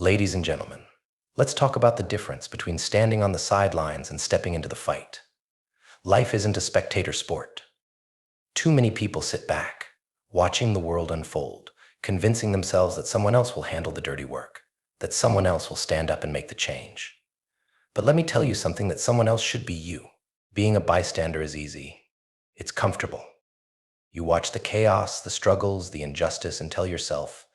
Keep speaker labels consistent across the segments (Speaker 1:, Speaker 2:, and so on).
Speaker 1: Ladies and gentlemen, let's talk about the difference between standing on the sidelines and stepping into the fight. Life isn't a spectator sport. Too many people sit back, watching the world unfold, convincing themselves that someone else will handle the dirty work, that someone else will stand up and make the change. But let me tell you something, that someone else should be you. Being a bystander is easy. It's comfortable. You watch the chaos, the struggles, the injustice, and tell yourself,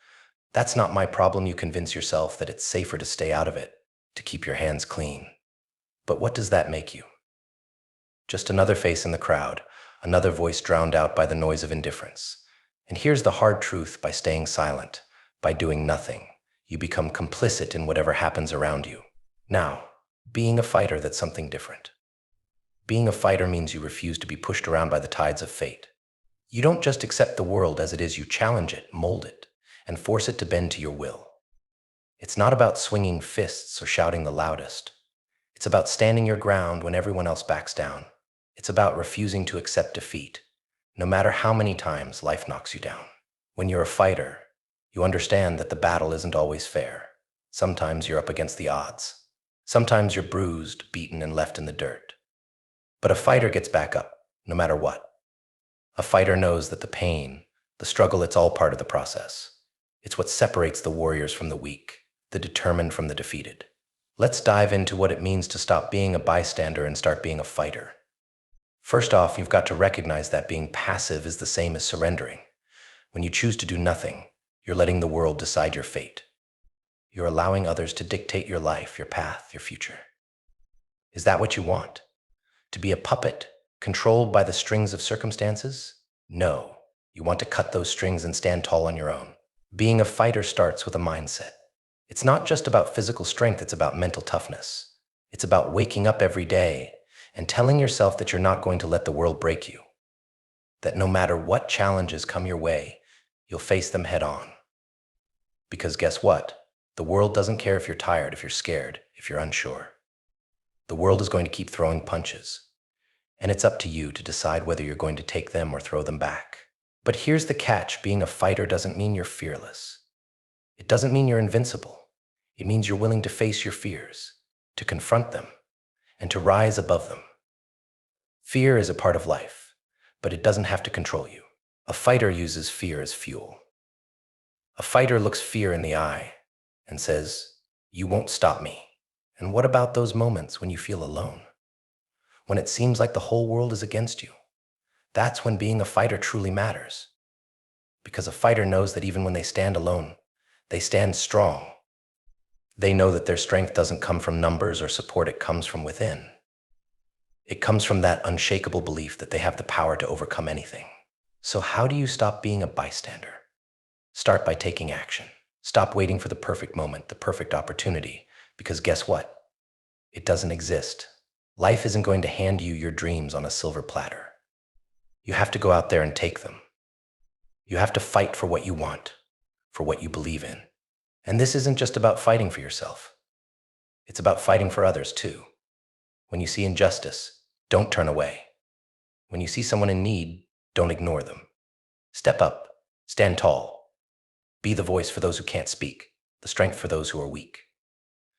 Speaker 1: that's not my problem. You convince yourself that it's safer to stay out of it, to keep your hands clean. But what does that make you? Just another face in the crowd, another voice drowned out by the noise of indifference. And here's the hard truth: by staying silent, by doing nothing, you become complicit in whatever happens around you. Now, being a fighter, that's something different. Being a fighter means you refuse to be pushed around by the tides of fate. You don't just accept the world as it is, you challenge it, mold it, and force it to bend to your will. It's not about swinging fists or shouting the loudest. It's about standing your ground when everyone else backs down. It's about refusing to accept defeat, no matter how many times life knocks you down. When you're a fighter, you understand that the battle isn't always fair. Sometimes you're up against the odds. Sometimes you're bruised, beaten, and left in the dirt. But a fighter gets back up, no matter what. A fighter knows that the pain, the struggle, it's all part of the process. It's what separates the warriors from the weak, the determined from the defeated. Let's dive into what it means to stop being a bystander and start being a fighter. First off, you've got to recognize that being passive is the same as surrendering. When you choose to do nothing, you're letting the world decide your fate. You're allowing others to dictate your life, your path, your future. Is that what you want? To be a puppet, controlled by the strings of circumstances? No. You want to cut those strings and stand tall on your own. Being a fighter starts with a mindset. It's not just about physical strength, it's about mental toughness. It's about waking up every day and telling yourself that you're not going to let the world break you. That no matter what challenges come your way, you'll face them head on. Because guess what? The world doesn't care if you're tired, if you're scared, if you're unsure. The world is going to keep throwing punches. And it's up to you to decide whether you're going to take them or throw them back. But here's the catch: being a fighter doesn't mean you're fearless. It doesn't mean you're invincible. It means you're willing to face your fears, to confront them, and to rise above them. Fear is a part of life, but it doesn't have to control you. A fighter uses fear as fuel. A fighter looks fear in the eye and says, "You won't stop me." And what about those moments when you feel alone? When it seems like the whole world is against you? That's when being a fighter truly matters. Because a fighter knows that even when they stand alone, they stand strong. They know that their strength doesn't come from numbers or support, it comes from within. It comes from that unshakable belief that they have the power to overcome anything. So how do you stop being a bystander? Start by taking action. Stop waiting for the perfect moment, the perfect opportunity, because guess what? It doesn't exist. Life isn't going to hand you your dreams on a silver platter. You have to go out there and take them. You have to fight for what you want, for what you believe in. And this isn't just about fighting for yourself. It's about fighting for others too. When you see injustice, don't turn away. When you see someone in need, don't ignore them. Step up, stand tall. Be the voice for those who can't speak, the strength for those who are weak.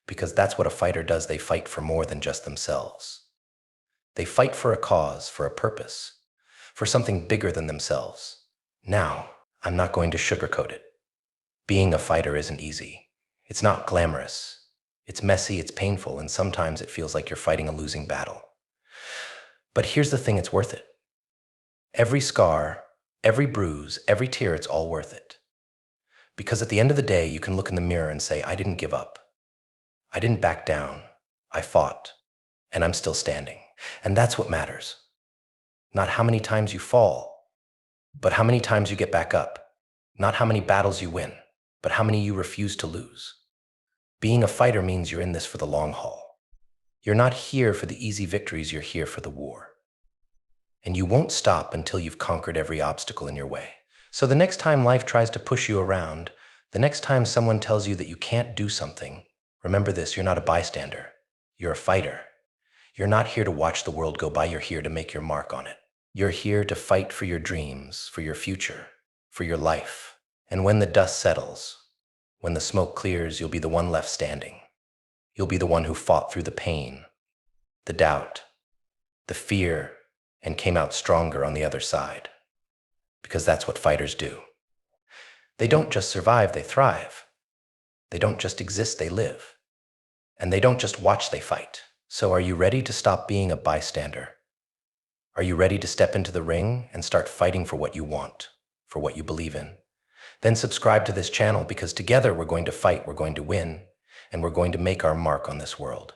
Speaker 1: Because that's what a fighter does. They fight for more than just themselves. They fight for a cause, for a purpose, for something bigger than themselves. Now, I'm not going to sugarcoat it. Being a fighter isn't easy. It's not glamorous. It's messy, it's painful, and sometimes it feels like you're fighting a losing battle. But here's the thing: it's worth it. Every scar, every bruise, every tear, it's all worth it. Because at the end of the day, you can look in the mirror and say, I didn't give up. I didn't back down. I fought, and I'm still standing. And that's what matters. Not how many times you fall, but how many times you get back up. Not how many battles you win, but how many you refuse to lose. Being a fighter means you're in this for the long haul. You're not here for the easy victories, you're here for the war. And you won't stop until you've conquered every obstacle in your way. So the next time life tries to push you around, the next time someone tells you that you can't do something, remember this: you're not a bystander. You're a fighter. You're not here to watch the world go by, you're here to make your mark on it. You're here to fight for your dreams, for your future, for your life. And when the dust settles, When the smoke clears, you'll be the one left standing. You'll be the one who fought through the pain, the doubt, the fear, and came out stronger on the other side. Because that's what fighters do. They don't just survive, they thrive. They don't just exist, they live. And they don't just watch, they fight. So are you ready to stop being a bystander? Are you ready to step into the ring and start fighting for what you want, for what you believe in? Then subscribe to this channel because together we're going to fight, we're going to win, and we're going to make our mark on this world.